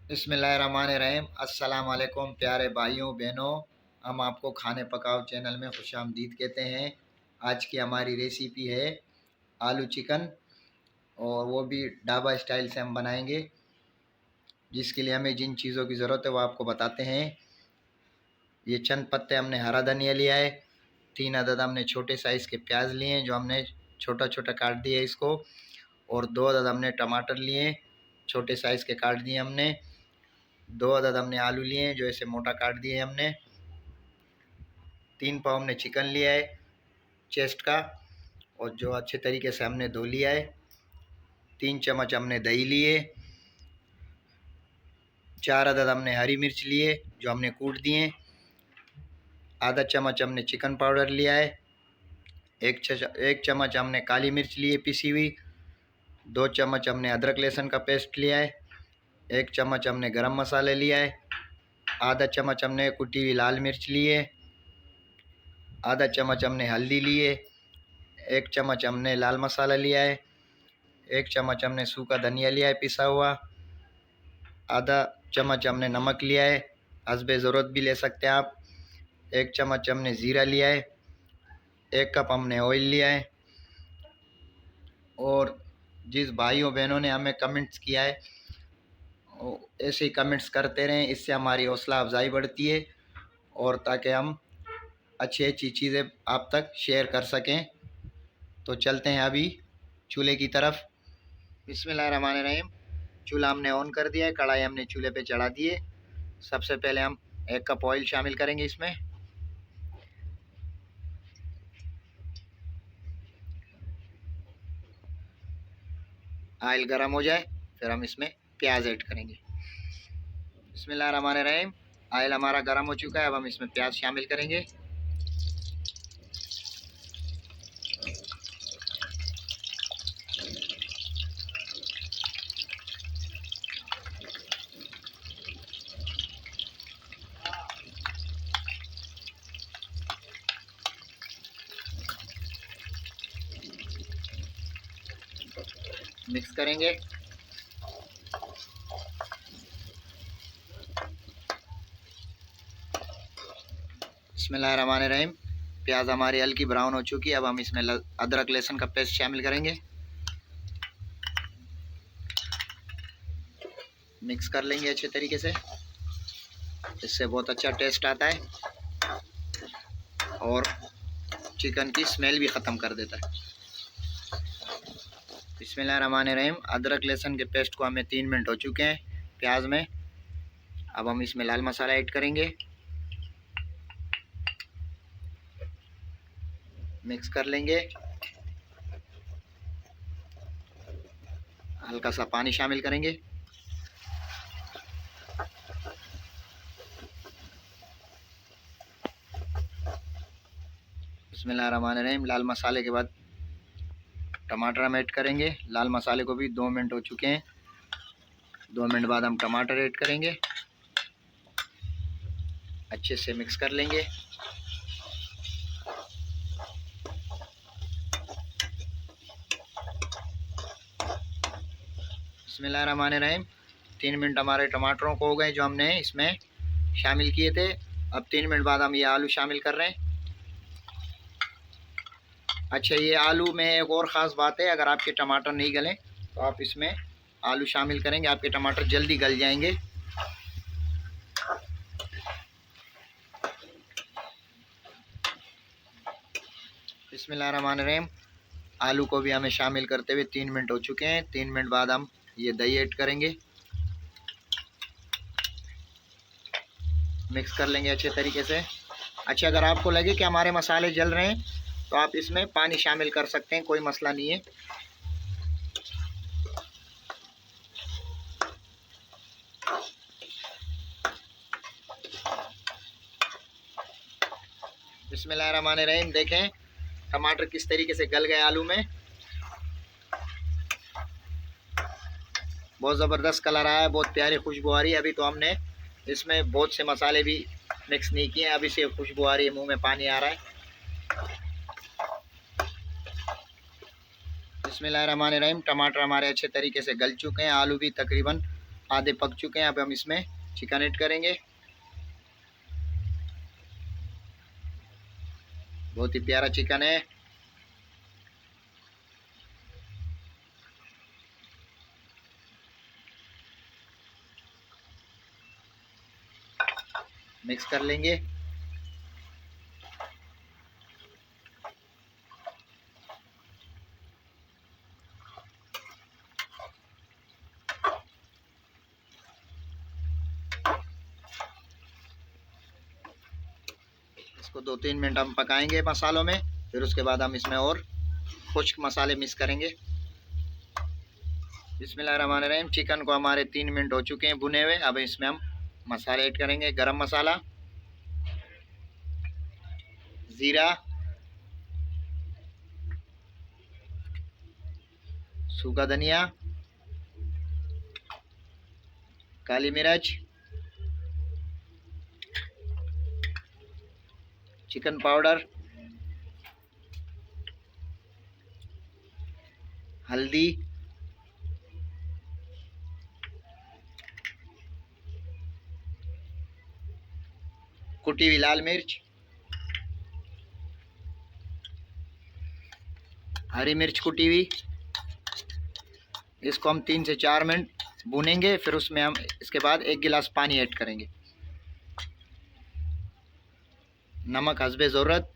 बिस्मिल्लाहिर्रहमानिर्रहीम। अस्सलाम वालेकुम प्यारे भाइयों बहनों, हम आपको खाने पकाओ चैनल में खुशामदीद कहते हैं। आज की हमारी रेसिपी है आलू चिकन, और वो भी ढाबा स्टाइल से हम बनाएंगे। जिसके लिए हमें जिन चीज़ों की ज़रूरत है वो आपको बताते हैं। ये चंद पत्ते हमने हरा धनिया लिया है, 3 अदद हमने छोटे साइज़ के प्याज लिए हैं जो हमने छोटा छोटा काट दिए इसको, और 2 अदद हमने टमाटर लिए, छोटे साइज़ के काट दिए हमने। 2 अदद हमने आलू लिए हैं जो ऐसे मोटा काट दिए हमने। 3 पाव हमने चिकन लिया है चेस्ट का, और जो अच्छे तरीके से हमने धो लिया है। 3 चम्मच हमने दही लिए। 4 अदद हमने हरी मिर्च लिए जो हमने कूट दिए। आधा चम्मच हमने चिकन पाउडर लिया है। 1 चम्मच हमने काली मिर्च लिए पिसी हुई। 2 चम्मच हमने अदरक लहसुन का पेस्ट लिया है। 1 चम्मच हमने गरम मसाले लिया है। आधा चम्मच हमने कुटी हुई लाल मिर्च लिए। आधा चम्मच हमने हल्दी लिए। 1 चम्मच हमने लाल मसाला लिया है। 1 चम्मच हमने सूखा धनिया लिया है पिसा हुआ। आधा चम्मच हमने नमक लिया है, हस्बे ज़रूरत भी ले सकते हैं आप। 1 चम्मच हमने ज़ीरा लिया है। 1 कप हमने ऑयल लिया है। और जिस भाइयों बहनों ने हमें कमेंट्स किया है ऐसे ही कमेंट्स करते रहें, इससे हमारी हौसला अफजाई बढ़ती है और ताकि हम अच्छी अच्छी चीज़ें आप तक शेयर कर सकें। तो चलते हैं अभी चूल्हे की तरफ। बिस्मिल्लाहिर्रहमानिर्रहीम। चूल्हा हमने ऑन कर दिया है, कढ़ाई हमने चूल्हे पे चढ़ा दी है। सबसे पहले हम 1 कप ऑयल शामिल करेंगे इसमें। ऑयल गर्म हो जाए फिर हम इसमें प्याज ऐड करेंगे। बिस्मिल्लाहिर्रहमानिर्रहीम। ऑयल हमारा गर्म हो चुका है, अब हम इसमें प्याज शामिल करेंगे। मिक्स करेंगे। बिस्मिल्लाहिर्रहमानिर्रहीम। प्याज हमारी हल्की ब्राउन हो चुकी है, अब हम इसमें अदरक लहसुन का पेस्ट शामिल करेंगे। मिक्स कर लेंगे अच्छे तरीके से, इससे बहुत अच्छा टेस्ट आता है और चिकन की स्मेल भी ख़त्म कर देता है। बिस्मिल्लाहिर्रहमानिर्रहीम। अदरक लहसुन के पेस्ट को हमें 3 मिनट हो चुके हैं प्याज में। अब हम इसमें लाल मसाला ऐड करेंगे। मिक्स कर लेंगे। हल्का सा पानी शामिल करेंगे। बिस्मिल्लाहिर्रहमानिर्रहीम। लाल मसाले के बाद टमाटर हम ऐड करेंगे। लाल मसाले को भी 2 मिनट हो चुके हैं। 2 मिनट बाद हम टमाटर ऐड करेंगे। अच्छे से मिक्स कर लेंगे। बिस्मिल्लाहिर्रहमानिर्रहीम। 3 मिनट हमारे टमाटरों को हो गए जो हमने इसमें शामिल किए थे। अब 3 मिनट बाद हम ये आलू शामिल कर रहे हैं। अच्छा, ये आलू में एक और ख़ास बात है, अगर आपके टमाटर नहीं गले तो आप इसमें आलू शामिल करेंगे, आपके टमाटर जल्दी गल जाएंगे। बिस्मिल्लाहिर्रहमानिर्रहीम। आलू को भी हमें शामिल करते हुए 3 मिनट हो चुके हैं। 3 मिनट बाद हम ये दही ऐड करेंगे। मिक्स कर लेंगे अच्छे तरीके से। अच्छा, अगर आपको लगे कि हमारे मसाले जल रहे हैं तो आप इसमें पानी शामिल कर सकते हैं, कोई मसला नहीं है। बिस्मिल्लाहिर्रहमानिर्रहीम। देखें टमाटर किस तरीके से गल गए आलू में। बहुत ज़बरदस्त कलर आया है, बहुत प्यारी खुशबू आ रही है। अभी तो हमने इसमें बहुत से मसाले भी मिक्स नहीं किए हैं, अभी से खुशबू आ रही है, मुंह में पानी आ रहा है। बिस्मिल्लाहिर्रहमानिर्रहीम। टमाटर हमारे अच्छे तरीके से गल चुके हैं, आलू भी तकरीबन आधे पक चुके हैं। अब हम इसमें चिकन ऐड करेंगे। बहुत ही प्यारा चिकन है। मिक्स कर लेंगे। इसको 2-3 मिनट हम पकाएंगे मसालों में। फिर उसके बाद हम इसमें और खुश्क मसाले मिक्स करेंगे। बिस्मिल्लाहिर्रहमानिर्रहीम। चिकन को हमारे 3 मिनट हो चुके हैं भुने हुए। अब इसमें हम मसाले ऐड करेंगे। गरम मसाला, ज़ीरा, सूखा धनिया, काली मिर्च, चिकन पाउडर, हल्दी, कुटी हुई लाल मिर्च, हरी मिर्च कुटी हुई। इसको हम 3 से 4 मिनट भूनेंगे। फिर उसमें हम इसके बाद 1 गिलास पानी ऐड करेंगे। नमक हस्बे ज़रूरत।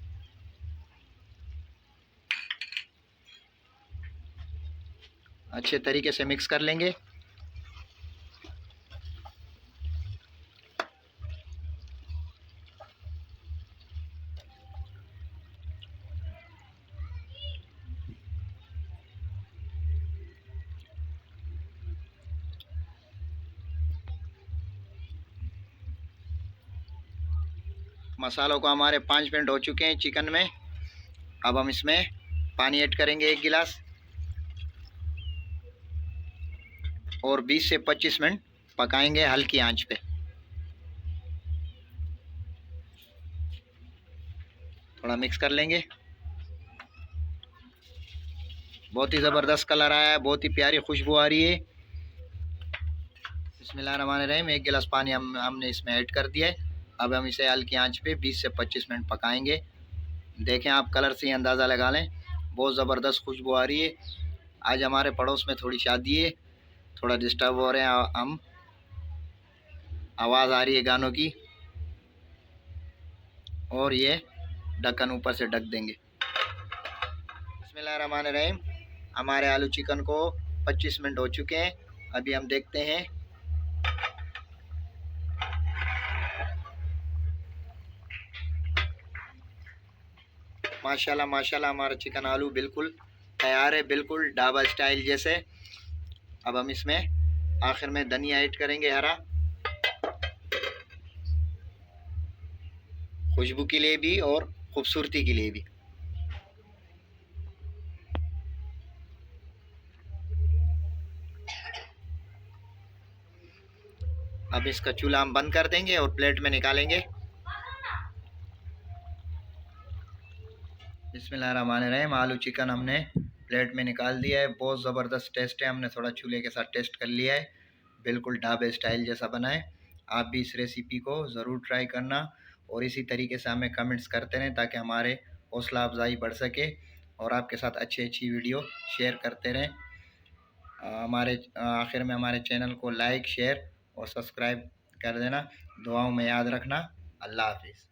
अच्छे तरीके से मिक्स कर लेंगे। मसालों को हमारे 5 मिनट हो चुके हैं चिकन में। अब हम इसमें पानी ऐड करेंगे 1 गिलास और 20 से 25 मिनट पकाएंगे हल्की आंच पे। थोड़ा मिक्स कर लेंगे। बहुत ही ज़बरदस्त कलर आया है, बहुत ही प्यारी खुशबू आ रही है। बिस्मिल्लाहिर्रहमानिर्रहीम। 1 गिलास पानी हमने इसमें ऐड कर दिया है। अब हम इसे हल्की आंच पे 20 से 25 मिनट पकाएंगे। देखें आप, कलर से ही अंदाज़ा लगा लें, बहुत ज़बरदस्त खुशबू आ रही है। आज हमारे पड़ोस में थोड़ी शादी है, थोड़ा डिस्टर्ब हो रहे हैं हम, आवाज़ आ रही है गानों की। और ये ढक्कन ऊपर से ढक देंगे। बिस्मिल्लाहिर्रहमानिर्रहीम। हमारे आलू चिकन को 25 मिनट हो चुके हैं। अभी हम देखते हैं। माशाल्लाह माशाल्लाह, हमारा चिकन आलू बिल्कुल तैयार है, बिल्कुल ढाबा स्टाइल जैसे। अब हम इसमें आखिर में धनिया ऐड करेंगे, हरा, खुशबू के लिए भी और खूबसूरती के लिए भी। अब इसका चूल्हा हम बंद कर देंगे और प्लेट में निकालेंगे। बिस्मिल्लाहिर्रहमानिर्रहीम। आलू चिकन हमने प्लेट में निकाल दिया है। बहुत ज़बरदस्त टेस्ट है। हमने थोड़ा चूल्हे के साथ टेस्ट कर लिया है, बिल्कुल ढाबे स्टाइल जैसा बना है। आप भी इस रेसिपी को ज़रूर ट्राई करना और इसी तरीके से हमें कमेंट्स करते रहें ताकि हमारे हौसला अफजाई बढ़ सके और आपके साथ अच्छी अच्छी वीडियो शेयर करते रहें। हमारे आखिर में हमारे चैनल को लाइक, शेयर और सब्सक्राइब कर देना। दुआओं में याद रखना। अल्लाह हाफिज़।